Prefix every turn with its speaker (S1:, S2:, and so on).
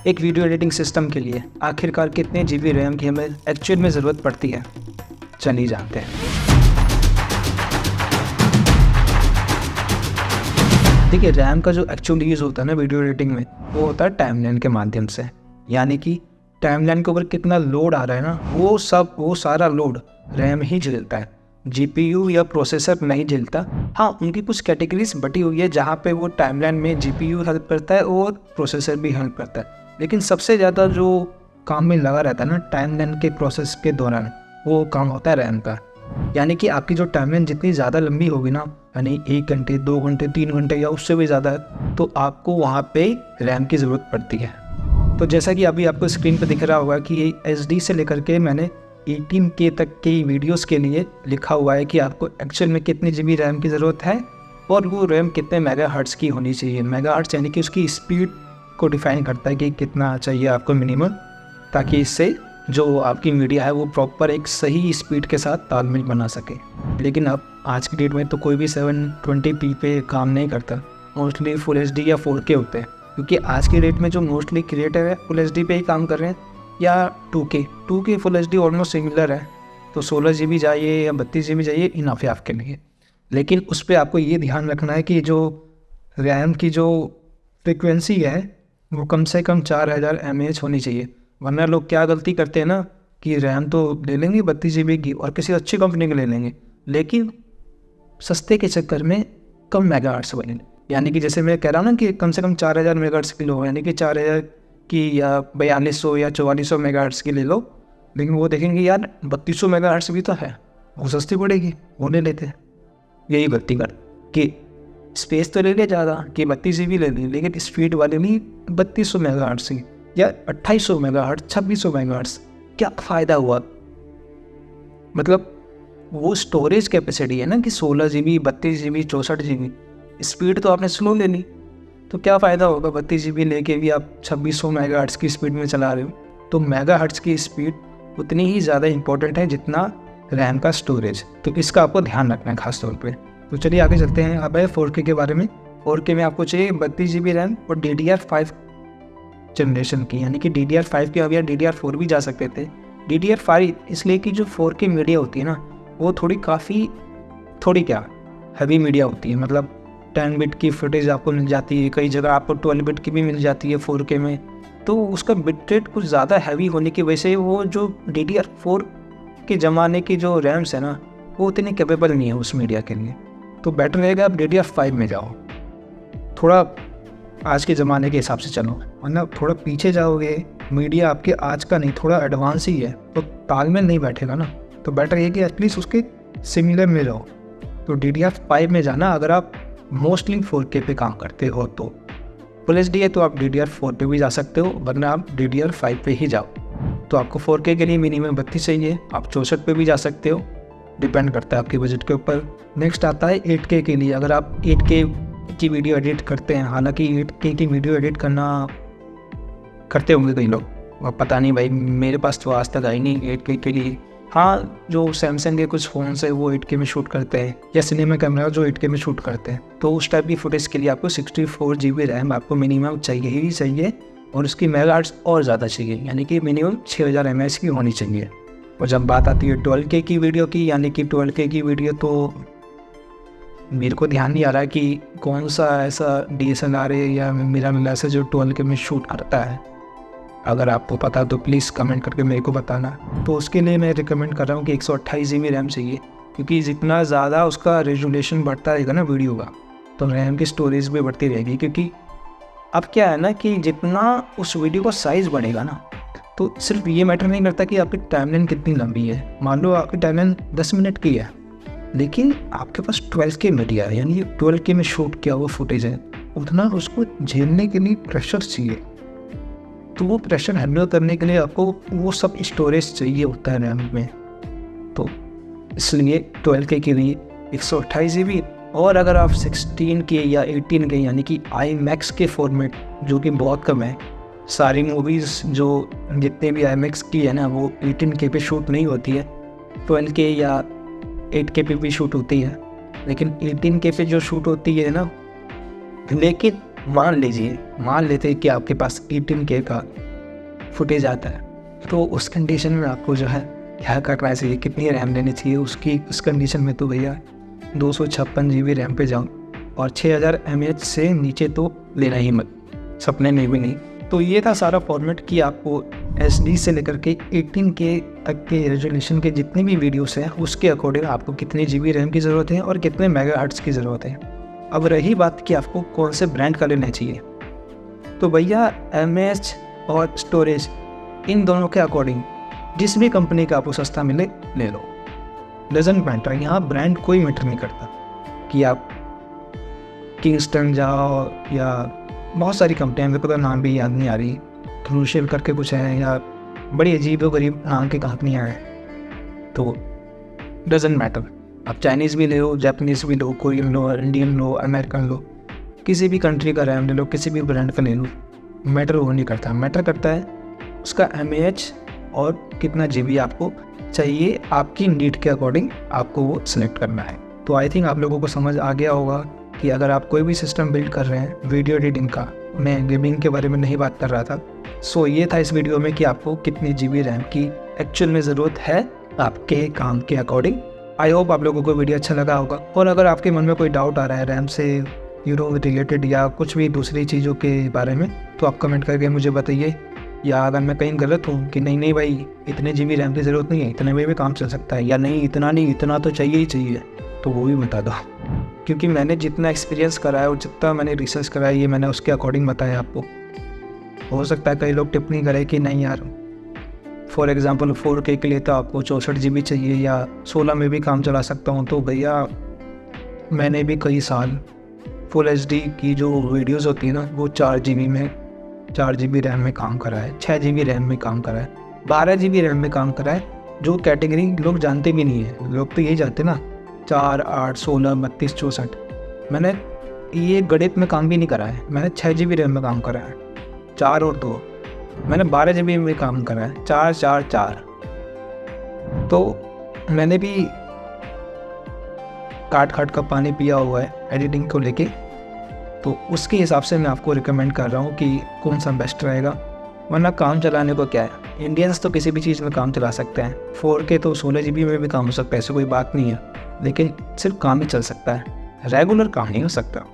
S1: एक video editing system के लिए आखिरकार कितने GB रैम की हमें एक्चुअल में ज़रूरत पड़ती है, चलिए जानते हैं। देखिए, रैम का जो एक्चुअल यूज़ होता है ना वीडियो एडिटिंग में, वो होता है टाइमलाइन के माध्यम से। यानी कि टाइमलाइन के ऊपर कितना लोड आ रहा है ना, वो सारा लोड रैम ही झेलता है, GPU या प्रोसेसर नहीं झेलता। हाँ, उनकी कुछ कैटेगरीज बटी हुई है जहाँ पे वो टाइमलाइन में GPU हेल्प करता है और प्रोसेसर भी हेल्प करता है, लेकिन सबसे ज़्यादा जो काम में लगा रहता है ना टाइमलाइन के प्रोसेस के दौरान, वो काम होता है रैम का। यानी कि आपकी जो टाइमलाइन जितनी ज़्यादा लंबी होगी ना, यानी 1 घंटे 2 घंटे 3 घंटे या उससे भी ज़्यादा, तो आपको वहाँ पे रैम की ज़रूरत पड़ती है। तो जैसा कि अभी आपको स्क्रीन पर दिख रहा होगा कि ये HD से लेकर के मैंने 18K तक की वीडियोस के लिए लिखा हुआ है कि आपको एक्चुअल में कितनी GB रैम की ज़रूरत है और वो रैम कितने मेगाहर्ट्ज़ की होनी चाहिए। मेगाहर्ट्ज़ यानी कि उसकी स्पीड को डिफाइन करता है कि कितना चाहिए आपको मिनिमम, ताकि इससे जो आपकी मीडिया है वो प्रॉपर एक सही स्पीड के साथ तालमेल बना सके। लेकिन अब आज की डेट में तो कोई भी 720p पे काम नहीं करता, मोस्टली फुल HD या 4K होते हैं, क्योंकि आज की डेट में जो मोस्टली क्रिएटर है फुल HD पे ही काम कर रहे हैं या 2K full HD almost similar है। तो 16 GB चाहिए या 32 GB चाहिए, इनफ है आपके लिए। लेकिन उस पर आपको ये ध्यान रखना है कि जो रैम की जो फ्रिक्वेंसी है वो कम से कम 4000 mAh होनी चाहिए। वरना लोग क्या गलती करते हैं ना कि रैम तो ले लेंगे 32 GB की और किसी अच्छी कंपनी के ले लेंगे, लेकिन सस्ते के चक्कर में कम मेगाहर्ट्ज़ बने। यानी कि जैसे मैं कह रहा हूँ ना कि कम से कम 4000 मेगाहर्ट्ज़ की लो, यानी कि 4000 की या 4200 या 4400 मेगाहर्ट्ज़ की ले लो, लेकिन वो देखेंगे यार 3200 मेगाहर्ट्ज़ भी तो है, वो सस्ती पड़ेगी, वो ले लेते हैं। यही गलती कर कि स्पेस तो ले लिया ज़्यादा कि 32 GB ले ली, लेकिन स्पीड वाले नहीं 3200 मेगाहर्ट्ज़ की या 2800 मेगाहर्ट्ज़ 2600 मेगाहर्ट्ज़, क्या फ़ायदा हुआ। मतलब वो स्टोरेज कैपेसिटी है ना कि 16 GB 32 GB 64 GB, स्पीड तो आपने स्लो ले ली, तो क्या फ़ायदा होगा 32 GB लेके भी आप 2600 मेगाहर्ट्ज़ की स्पीड में चला रहे हो। तो मेगाहर्ट्ज़ की स्पीड उतनी ही ज़्यादा इंपॉर्टेंट है जितना रैम का स्टोरेज, तो इसका आपको ध्यान रखना है खास तौर पे। तो चलिए आगे चलते हैं। अब है 4K के बारे में। 4K में आपको चाहिए 32 GB रैम और DDR5 जनरेशन की, यानी कि DDR5 की, अब यार DDR4 भी जा सकते थे। DDR5 इसलिए कि जो 4K मीडिया होती है ना, वो थोड़ी क्या हैवी मीडिया होती है। मतलब 10 बिट की फुटेज आपको मिल जाती है, कई जगह आपको 12 बिट की भी मिल जाती है 4K में। तो उसका बिट रेट कुछ ज़्यादा हैवी होने की वजह से वो जो DDR4 के ज़माने की जो रैम्स है ना, वो उतनी कैपेबल नहीं है उस मीडिया के लिए। तो बेटर रहेगा आप DDR5 में जाओ, थोड़ा आज के ज़माने के हिसाब से चलो, वरना थोड़ा पीछे जाओगे, मीडिया आपके आज का नहीं थोड़ा एडवांस ही है, तो तालमेल नहीं बैठेगा ना। तो बेटर ये कि एटलीस्ट उसके सिमिलर में जाओ। तो DDR5 में जाना अगर आप मोस्टली 4K पे काम करते हो। तो फुल HD है तो आप DDR4 पे भी जा सकते हो, वरना आप DDR5 पे ही जाओ। तो आपको 4K के लिए मिनिमम 32 चाहिए, आप 64 पे भी जा सकते हो, डिपेंड करता है आपके बजट के ऊपर। नेक्स्ट आता है 8K के लिए। अगर आप 8K की वीडियो एडिट करते हैं, हालांकि 8K की वीडियो एडिट करना करते होंगे कई लोग, पता नहीं भाई, मेरे पास तो आज तक आई नहीं 8K के लिए। हाँ, जो सैमसंग के कुछ फ़ोन्स है वो 8K में शूट करते हैं, या सिनेमा कैमरा जो 8K में शूट करते हैं, तो उस टाइप की फुटेज के लिए आपको 64 GB रैम आपको मिनिमम चाहिए ही चाहिए, और उसकी मेगाहर्ट्ज़ और ज़्यादा चाहिए, यानी कि मिनिमम 6000 mAh की होनी चाहिए। और जब बात आती है 12K की वीडियो की, यानी कि 12K की वीडियो, तो मेरे को ध्यान नहीं आ रहा है कि कौन सा ऐसा DSLR है या मिररलेस से जो 12K में शूट करता है। अगर आपको पता तो प्लीज़ कमेंट करके मेरे को बताना। तो उसके लिए मैं रिकमेंड कर रहा हूँ कि 128 GB रैम चाहिए, क्योंकि जितना ज़्यादा उसका रेजोल्यूशन बढ़ता रहेगा ना वीडियो का, तो रैम की स्टोरेज भी बढ़ती रहेगी। क्योंकि अब क्या है ना कि जितना उस वीडियो का साइज़ बढ़ेगा ना, तो सिर्फ ये मैटर नहीं करता कि आपकी टाइमलाइन कितनी लंबी है। मान लो आपकी टाइमलाइन 10 मिनट की है, लेकिन आपके पास 12K मीडिया है, यानी 12K में शूट किया हुआ फुटेज है, उतना उसको झेलने के लिए प्रेशर चाहिए। तो वो प्रेशर हैंडल करने के लिए आपको वो सब स्टोरेज चाहिए होता है रैम में। तो इसलिए 12K के लिए 128 GB, और अगर आप 16K या 18K यानी कि IMAX के फॉर्मेट, जो कि बहुत कम है, सारी मूवीज़ जो जितने भी IMAX की है ना, वो 18K पे शूट नहीं होती है, 12K या 8K पे भी शूट होती है, लेकिन 18K पे जो शूट होती है ना, लेकिन मान लेते हैं कि आपके पास 18K का फुटेज आता है, तो उस कंडीशन में आपको जो है क्या करना चाहिए, कितनी रैम लेनी चाहिए उसकी। उस कंडीशन में तो भैया 256 GB रैम पे जाओ, और 6000 mAh से नीचे तो लेना ही मत, सपने में भी नहीं। तो ये था सारा फॉर्मेट कि आपको SD से लेकर के 18K तक के रेजोल्यूशन के जितने भी वीडियोस हैं उसके अकॉर्डिंग आपको कितनी GB रैम की ज़रूरत है और कितने मेगाहर्ट्ज़ की ज़रूरत है। अब रही बात कि आपको कौन से ब्रांड का लेना चाहिए, तो भैया mAh और स्टोरेज इन दोनों के अकॉर्डिंग जिस भी कंपनी का आपको सस्ता मिले ले लो, डजंट मैटर। यहाँ ब्रांड कोई मैटर नहीं करता कि आप किंगस्टन जाओ या बहुत सारी कंपनियाँ, मेरे को तो नाम भी याद नहीं आ रही, क्रूशियल करके कुछ है या बड़ी अजीब गरीब नाम की कंपनियाँ हैं, तो डजंट मैटर। आप चाइनीज़ भी ले लो, जापानीज़ भी लो, कोरियन लो, इंडियन लो, अमेरिकन लो, किसी भी कंट्री का रैम ले लो, किसी भी ब्रांड का ले लो, मैटर वो नहीं करता। मैटर करता है उसका mAh और कितना GB आपको चाहिए, आपकी नीड के अकॉर्डिंग आपको वो सिलेक्ट करना है। तो आई थिंक आप लोगों को समझ आ गया होगा कि अगर आप कोई भी सिस्टम बिल्ड कर रहे हैं वीडियो एडिटिंग का, मैं गेमिंग के बारे में नहीं बात कर रहा था। सो ये था इस वीडियो में कि आपको कितनी GB रैम की एक्चुअल में ज़रूरत है आपके काम के अकॉर्डिंग। आई होप आप लोगों को वीडियो अच्छा लगा होगा, और अगर आपके मन में कोई डाउट आ रहा है रैम से रिलेटेड या कुछ भी दूसरी चीज़ों के बारे में, तो आप कमेंट करके मुझे बताइए। या अगर मैं कहीं गलत हूँ कि नहीं भाई इतने GB रैम की ज़रूरत नहीं है, इतने में भी काम चल सकता है, या नहीं इतना नहीं इतना तो चाहिए ही चाहिए, तो वो भी बता दो। क्योंकि मैंने जितना एक्सपीरियंस करा है और जितना मैंने रिसर्च करा है ये मैंने उसके अकॉर्डिंग बताया आपको। हो सकता है कई लोग टिप्पणी करें कि नहीं यार, फॉर एग्ज़ाम्पल 4K के लिए तो आपको 64 GB चाहिए या 16 में भी काम चला सकता हूँ। तो भैया मैंने भी कई साल फुल HD की जो वीडियोज़ होती है ना, वो 4 GB रैम में काम करा है, 6 GB रैम में काम करा है, 12 GB रैम में काम करा है, जो कैटेगरी लोग जानते भी नहीं है। लोग तो यही जानते ना 4, 8, 16, 32, 64। मैंने ये गणित में काम भी नहीं करा है, मैंने 6 GB रैम में काम करा है, 4 और 2, मैंने 12 GB में काम करा है, 4, 4, 4। तो मैंने भी काट का पानी पिया हुआ है एडिटिंग को लेके, तो उसके हिसाब से मैं आपको रिकमेंड कर रहा हूँ कि कौन सा बेस्ट रहेगा। वरना काम चलाने को क्या है, इंडियंस तो किसी भी चीज़ में काम चला सकते हैं, 4K तो 16 GB में भी काम हो सकता है, ऐसी कोई बात नहीं है, लेकिन सिर्फ काम ही चल सकता है, रेगुलर काम नहीं हो सकता।